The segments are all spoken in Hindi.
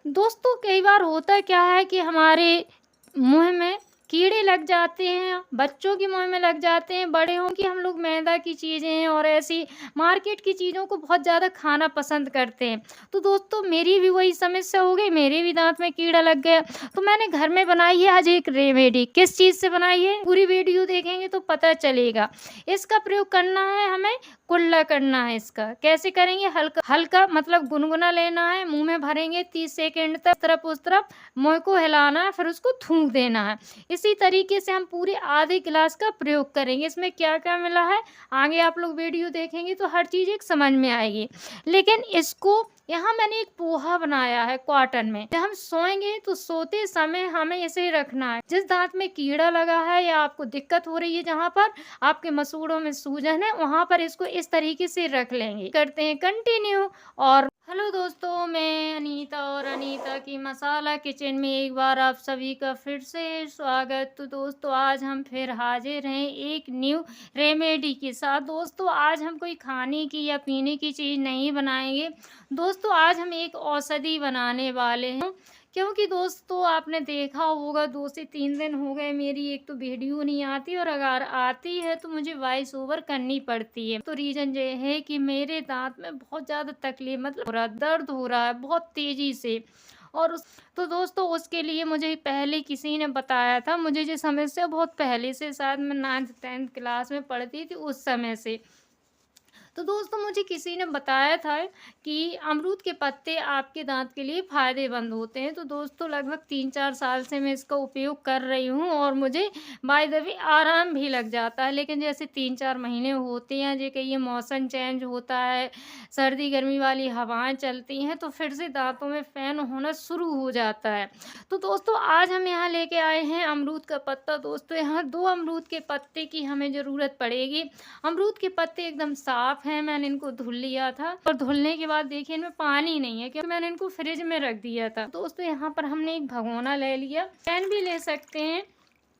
दोस्तों कई बार होता क्या है कि हमारे मुँह में कीड़े लग जाते हैं, बच्चों के मुँह में लग जाते हैं, बड़े हों कि हम लोग मैदा की चीज़ें और ऐसी मार्केट की चीज़ों को बहुत ज़्यादा खाना पसंद करते हैं। तो दोस्तों मेरी भी वही समस्या हो गई, मेरे भी दाँत में कीड़ा लग गया। तो मैंने घर में बनाई है आज एक रेमेडी। किस चीज़ से बनाई है? पूरी वीडियो देखेंगे तो पता चलेगा। इसका प्रयोग करना है हमें, कुल्ला करना है इसका। कैसे करेंगे? हल्का हल्का मतलब गुनगुना लेना है, मुँह में भरेंगे 30 सेकंड तक, इस तरफ उस तरफ मुँह को हिलाना है, फिर उसको थूक देना है। इसी तरीके से हम पूरे आधे गिलास का प्रयोग करेंगे। इसमें क्या-क्या मिला है, आगे आप लोग वीडियो देखेंगे तो हर चीज़ एक समझ में आएगी। लेकिन इसको यहाँ मैंने एक पोहा बनाया है कॉटन में। जब हम सोएँगे तो सोते समय हमें इसे रखना है। जिस दाँत में कीड़ा लगा है या आपको दिक्कत हो रही है, जहाँ पर आपके मसूड़ों में सूजन है, वहाँ पर इसको इस तरीके से रख लेंगे। करते हैं कंटिन्यू। और हेलो दोस्तों, मैं अनीता और अनीता की मसाला किचन में एक बार आप सभी का फिर से स्वागत। तो दोस्तों आज हम फिर हाजिर हैं एक न्यू रेमेडी के साथ। दोस्तों आज हम कोई खाने की या पीने की चीज़ नहीं बनाएंगे। दोस्तों आज हम एक औषधि बनाने वाले हैं, क्योंकि दोस्तों आपने देखा होगा 2 से 3 दिन हो गए मेरी एक तो वीडियो नहीं आती, और अगर आती है तो मुझे वॉइस ओवर करनी पड़ती है। तो रीज़न ये है कि मेरे दांत में बहुत ज़्यादा तकलीफ मतलब हो रहा, दर्द हो रहा है बहुत तेज़ी से। तो दोस्तों उसके लिए मुझे पहले किसी ने बताया था। मुझे ये समस्या बहुत पहले से, शायद मैं 9th 10th क्लास में पढ़ती थी उस समय से। तो दोस्तों मुझे किसी ने बताया था कि अमरूद के पत्ते आपके दांत के लिए फ़ायदेमंद होते हैं। तो दोस्तों लगभग 3-4 साल से मैं इसका उपयोग कर रही हूँ और मुझे बाय द वे आराम भी लग जाता है। लेकिन जैसे 3-4 महीने होते हैं, जे कहिए मौसम चेंज होता है, सर्दी गर्मी वाली हवाएं चलती हैं, तो फिर से दांतों में फ़ेन होना शुरू हो जाता है। तो दोस्तों आज हम यहाँ लेके आए हैं अमरूद का पत्ता। दोस्तों यहाँ 2 अमरूद के पत्ते की हमें ज़रूरत पड़ेगी। अमरूद के पत्ते एकदम साफ़ हैं, मैंने इनको धुल लिया था और धुलने के बाद देखिए इनमें पानी नहीं है, क्योंकि मैंने इनको फ्रिज में रख दिया था। दोस्तों यहाँ पर हमने एक भगोना ले लिया, पैन भी ले सकते हैं।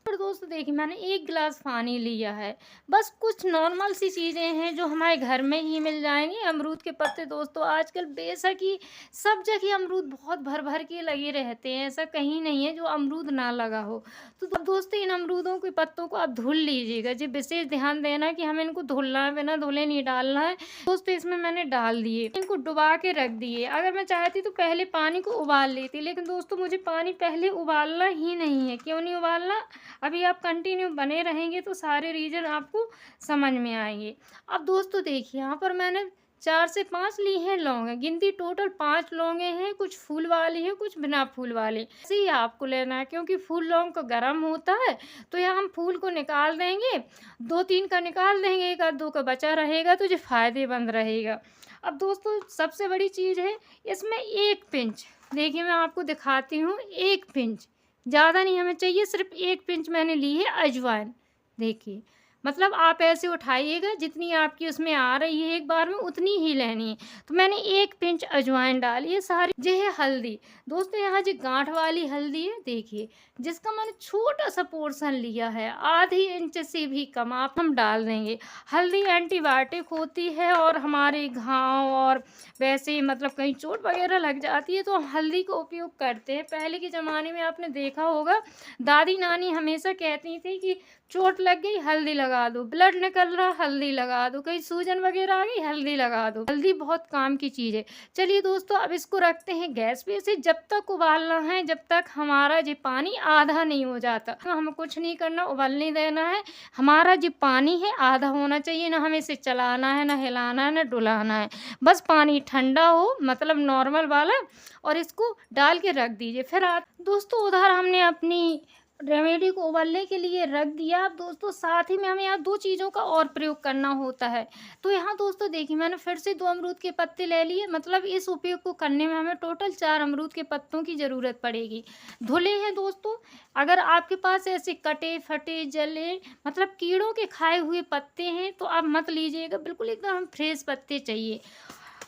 और दोस्तों देखिए मैंने 1 गिलास पानी लिया है। बस कुछ नॉर्मल सी चीज़ें हैं जो हमारे घर में ही मिल जाएँगी। अमरूद के पत्ते दोस्तों आजकल बेशक ही सब जगह अमरूद बहुत भर-भर के लगे रहते हैं, ऐसा कहीं नहीं है जो अमरूद ना लगा हो। तो दोस्तों इन अमरूदों के पत्तों को आप धुल लीजिएगा। जी विशेष ध्यान देना कि हमें इनको धुलना है, बिना धुले नहीं डालना है। दोस्तों इसमें मैंने डाल दिए, इनको डुबा के रख दिए। अगर मैं चाहती तो पहले पानी को उबाल लेती, लेकिन दोस्तों मुझे पानी पहले उबालना ही नहीं है। क्यों नहीं उबालना? अभी आप कंटिन्यू बने रहेंगे तो सारे रीज़न आपको समझ में आएंगे। अब दोस्तों देखिए यहाँ पर मैंने 4 से 5 ली हैं लौंग, गिनती टोटल 5 लौंगे हैं, कुछ फूल वाली हैं कुछ बिना फूल वाले। ऐसे ही आपको लेना है, क्योंकि फूल लौंग का गर्म होता है। तो यहाँ हम फूल को निकाल देंगे, 2-3 का निकाल देंगे, 1 आध 2 का बचा रहेगा तो ये फ़ायदेमंद रहेगा। अब दोस्तों सबसे बड़ी चीज़ है इसमें 1 पिंच, देखिए मैं आपको दिखाती हूँ, 1 पिंच, ज़्यादा नहीं हमें चाहिए, सिर्फ 1 पिंच मैंने ली है अजवाइन। देखिए मतलब आप ऐसे उठाइएगा जितनी आपकी उसमें आ रही है एक बार में उतनी ही लेनी है। तो मैंने 1 पिंच अजवाइन डाली है सारी। ये है हल्दी। दोस्तों यहाँ जो गांठ वाली हल्दी है देखिए, जिसका मैंने छोटा सा पोर्शन लिया है, आधी इंच से भी कम आप हम डाल देंगे। हल्दी एंटीबायोटिक होती है और हमारे घाव और वैसे ही मतलब कहीं चोट वगैरह लग जाती है तो हम हल्दी का उपयोग करते हैं। पहले के ज़माने में आपने देखा होगा दादी नानी हमेशा कहती थी कि चोट लग गई हल्दी लगा दो, ब्लड निकल रहा हल्दी लगा दो, कहीं सूजन वगैरह आ गई हल्दी लगा दो। हल्दी बहुत काम की चीज़ है। चलिए दोस्तों अब इसको रखते हैं गैस पे। इसे जब तक उबालना है जब तक हमारा जो पानी आधा नहीं हो जाता, तो हमें कुछ नहीं करना, उबलने देना है। हमारा जो पानी है आधा होना चाहिए, ना हमें इसे चलाना है, ना हिलाना है, ना डुलाना है। बस पानी ठंडा हो मतलब नॉर्मल वाला, और इसको डाल के रख दीजिए। फिर दोस्तों उधर हमने अपनी रेमेडी को उबालने के लिए रख दिया। अब दोस्तों साथ ही में हमें यहाँ 2 चीज़ों का और प्रयोग करना होता है। तो यहाँ दोस्तों देखिए मैंने फिर से 2 अमरूद के पत्ते ले लिए, मतलब इस उपयोग को करने में हमें टोटल 4 अमरूद के पत्तों की ज़रूरत पड़ेगी। धुले हैं दोस्तों, अगर आपके पास ऐसे कटे फटे जले मतलब कीड़ों के खाए हुए पत्ते हैं तो आप मत लीजिएगा, बिल्कुल एकदम फ्रेश पत्ते चाहिए।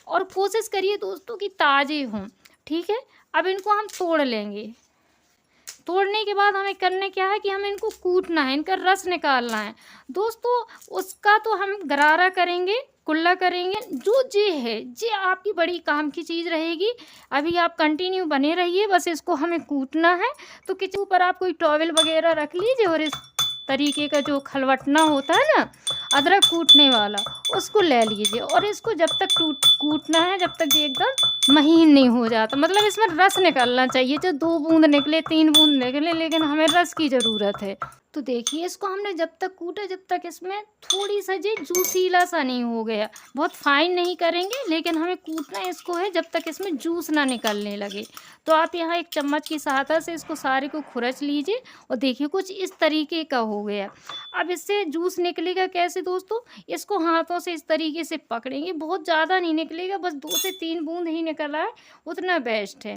और कोशिश करिए दोस्तों कि ताज़े हों, ठीक है। अब इनको हम तोड़ लेंगे। तोड़ने के बाद हमें करना क्या है कि हमें इनको कूटना है, इनका रस निकालना है। दोस्तों उसका तो हम गरारा करेंगे, कुल्ला करेंगे। जो ये है ये आपकी बड़ी काम की चीज़ रहेगी। अभी आप कंटिन्यू बने रहिए, बस इसको हमें कूटना है। तो किचन ऊपर आप कोई टॉवल वगैरह रख लीजिए और इस तरीके का जो खलवटना होता है ना अदरक कूटने वाला, उसको ले लीजिए और इसको जब तक कूटना है जब तक ये एकदम महीन नहीं हो जाता, मतलब इसमें रस निकलना चाहिए। जो 2 बूंद निकले 3 बूंद निकले, लेकिन हमें रस की ज़रूरत है। तो देखिए इसको हमने जब तक कूटा जब तक इसमें थोड़ी सा जी जूसीला सा नहीं हो गया। बहुत फाइन नहीं करेंगे, लेकिन हमें कूटना इसको है जब तक इसमें जूस ना निकलने लगे। तो आप यहाँ एक चम्मच की सहायता से इसको सारे को खुरच लीजिए और देखिए कुछ इस तरीके का हो गया। अब इससे जूस निकलेगा कैसे दोस्तों, इसको हाथों से इस तरीके से पकड़ेंगे, बहुत ज़्यादा नहीं निकलेगा, बस 2 से 3 बूंद ही निकला है उतना बेस्ट है।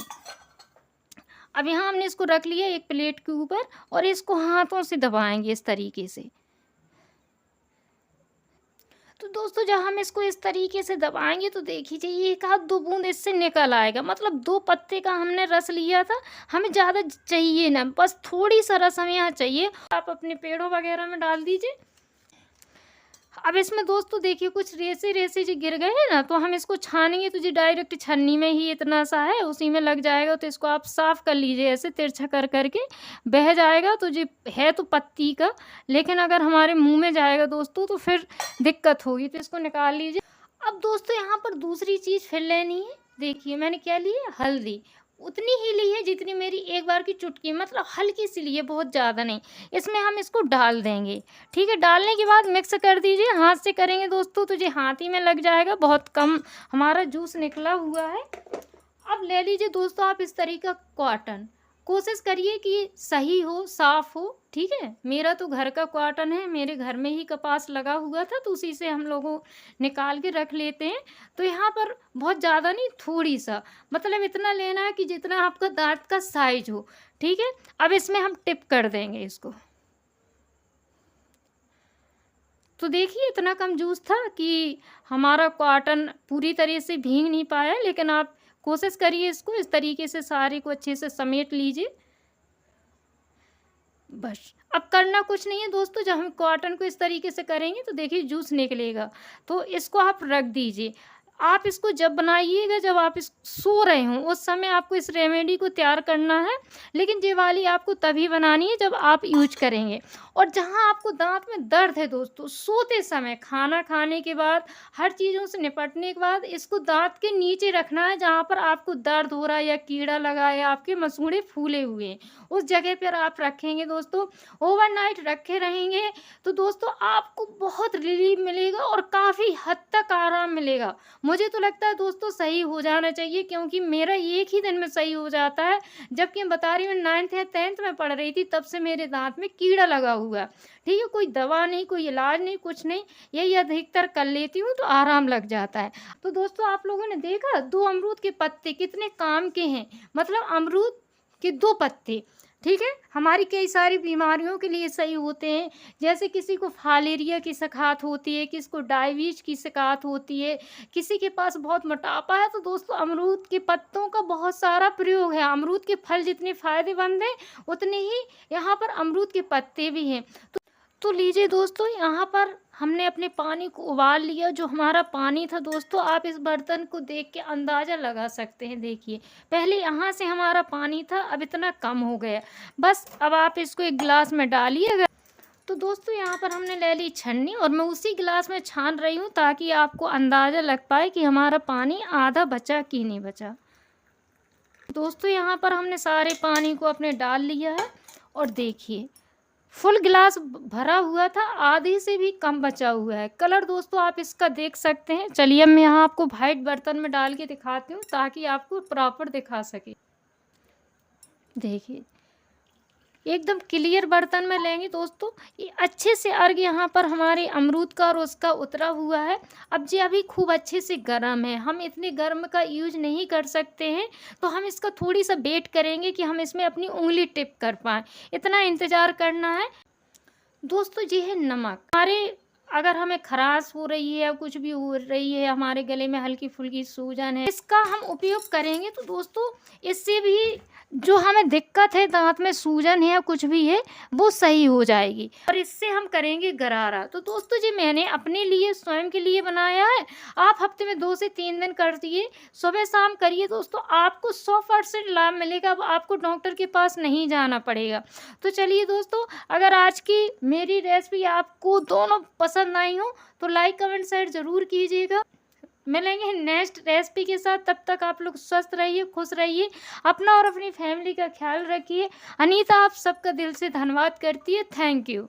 अब यहाँ हमने इसको रख लिया एक प्लेट के ऊपर और इसको हाथों से दबाएंगे इस तरीके से। तो दोस्तों जब हम इसको इस तरीके से दबाएंगे तो देखिए 1 आध 2 बूंद इससे निकल आएगा, मतलब 2 पत्ते का हमने रस लिया था। हमें ज़्यादा चाहिए ना, बस थोड़ी सा रस हमें यहाँ चाहिए। आप अपने पेड़ों वगैरह में डाल दीजिए। अब इसमें दोस्तों देखिए कुछ रेसे रेसे जो गिर गए हैं ना, तो हम इसको छानेंगे तो जी डायरेक्ट छन्नी में ही इतना सा है उसी में लग जाएगा। तो इसको आप साफ़ कर लीजिए, ऐसे तिरछा कर करके बह जाएगा। तो जी है तो पत्ती का, लेकिन अगर हमारे मुंह में जाएगा दोस्तों तो फिर दिक्कत होगी। तो इसको निकाल लीजिए। अब दोस्तों यहाँ पर दूसरी चीज़ फिर लेनी है। देखिए मैंने क्या ली है, हल्दी। उतनी ही ली है जितनी मेरी एक बार की चुटकी, मतलब हल्की सी ली है, बहुत ज़्यादा नहीं। इसमें हम इसको डाल देंगे। ठीक है, डालने के बाद मिक्स कर दीजिए। हाथ से करेंगे दोस्तों तो ये हाथ ही में लग जाएगा, बहुत कम हमारा जूस निकला हुआ है। अब ले लीजिए दोस्तों आप इस तरीका कॉटन, कोशिश करिए कि सही हो, साफ़ हो। ठीक है, मेरा तो घर का कॉटन है, मेरे घर में ही कपास लगा हुआ था तो उसी से हम लोगों निकाल के रख लेते हैं। तो यहाँ पर बहुत ज़्यादा नहीं, थोड़ी सा, मतलब इतना लेना है कि जितना आपका दांत का साइज हो। ठीक है, अब इसमें हम टिप कर देंगे इसको। तो देखिए इतना कम जूस था कि हमारा कॉटन पूरी तरह से भीग नहीं पाया, लेकिन आप कोशिश करिए इसको इस तरीके से सारे को अच्छे से समेट लीजिए। बस अब करना कुछ नहीं है दोस्तों, जब हम कॉटन को इस तरीके से करेंगे तो देखिए जूस निकलेगा। तो इसको आप रख दीजिए। आप इसको जब बनाइएगा जब आप इस सो रहे हों उस समय आपको इस रेमेडी को तैयार करना है, लेकिन ये वाली आपको तभी बनानी है जब आप यूज करेंगे। और जहाँ आपको दांत में दर्द है दोस्तों, सोते समय खाना खाने के बाद हर चीज़ों से निपटने के बाद इसको दांत के नीचे रखना है, जहाँ पर आपको दर्द हो रहा है या कीड़ा लगा है या आपके मसूड़े फूले हुए हैं, उस जगह पर आप रखेंगे दोस्तों। ओवरनाइट रखे रहेंगे तो दोस्तों आपको बहुत रिलीफ मिलेगा और काफ़ी हद तक आराम मिलेगा। मुझे तो लगता है दोस्तों सही हो जाना चाहिए, क्योंकि मेरा एक ही दिन में सही हो जाता है। जबकि मैं बता रही हूँ 9th या 10th में पढ़ रही थी तब से मेरे दांत में कीड़ा लगा हुआ। ठीक है, कोई दवा नहीं, कोई इलाज नहीं, कुछ नहीं, यही अधिकतर कर लेती हूँ तो आराम लग जाता है। तो दोस्तों आप लोगों ने देखा 2 अमरूद के पत्ते कितने काम के हैं, मतलब अमरूद के 2 पत्ते। ठीक है, हमारी कई सारी बीमारियों के लिए सही होते हैं। जैसे किसी को फालेरिया की शिकायत होती है, किसी को डायबिटीज की शिकायत होती है, किसी के पास बहुत मोटापा है, तो दोस्तों अमरूद के पत्तों का बहुत सारा प्रयोग है। अमरूद के फल जितने फायदेमंद हैं उतने ही यहाँ पर अमरूद के पत्ते भी हैं। तो लीजिए दोस्तों यहाँ पर हमने अपने पानी को उबाल लिया। जो हमारा पानी था दोस्तों, आप इस बर्तन को देख के अंदाज़ा लगा सकते हैं। देखिए पहले यहाँ से हमारा पानी था, अब इतना कम हो गया। बस अब आप इसको एक गिलास में डालिए। तो दोस्तों यहाँ पर हमने ले ली छन्नी और मैं उसी गिलास में छान रही हूँ ताकि आपको अंदाज़ा लग पाए कि हमारा पानी आधा बचा कि नहीं बचा। दोस्तों यहाँ पर हमने सारे पानी को अपने डाल लिया है और देखिए फुल गिलास भरा हुआ था, आधे से भी कम बचा हुआ है। कलर दोस्तों आप इसका देख सकते हैं। चलिए मैं यहाँ आपको वाइट बर्तन में डाल के दिखाती हूँ ताकि आपको प्रॉपर दिखा सके। देखिए एकदम क्लियर बर्तन में लेंगे दोस्तों, ये अच्छे से अर्घ यहाँ पर हमारे अमरूद का और उसका उतरा हुआ है। अब जी अभी खूब अच्छे से गर्म है, हम इतने गर्म का यूज नहीं कर सकते हैं, तो हम इसका थोड़ी सा वेट करेंगे कि हम इसमें अपनी उंगली टिप कर पाएँ, इतना इंतज़ार करना है। दोस्तों ये है नमक। हमारे अगर हमें खराश हो रही है या कुछ भी हो रही है, हमारे गले में हल्की फुल्की सूजन है, इसका हम उपयोग करेंगे तो दोस्तों इससे भी जो हमें दिक्कत है, दाँत में सूजन है या कुछ भी है, वो सही हो जाएगी और इससे हम करेंगे गरारा। तो दोस्तों जी मैंने अपने लिए स्वयं के लिए बनाया है। आप हफ्ते में 2 से 3 दिन कर दिए, सुबह-शाम करिए दोस्तों, आपको 100% लाभ मिलेगा। अब आपको डॉक्टर के पास नहीं जाना पड़ेगा। तो चलिए दोस्तों, अगर आज की मेरी रेसिपी आपको दोनों पसंद आई हो, तो लाइक, कमेंट, शेयर ज़रूर कीजिएगा। मिलेंगे नेक्स्ट रेसिपी के साथ, तब तक आप लोग स्वस्थ रहिए, खुश रहिए, अपना और अपनी फैमिली का ख्याल रखिए। अनीता आप सबका दिल से धन्यवाद करती है। Thank you.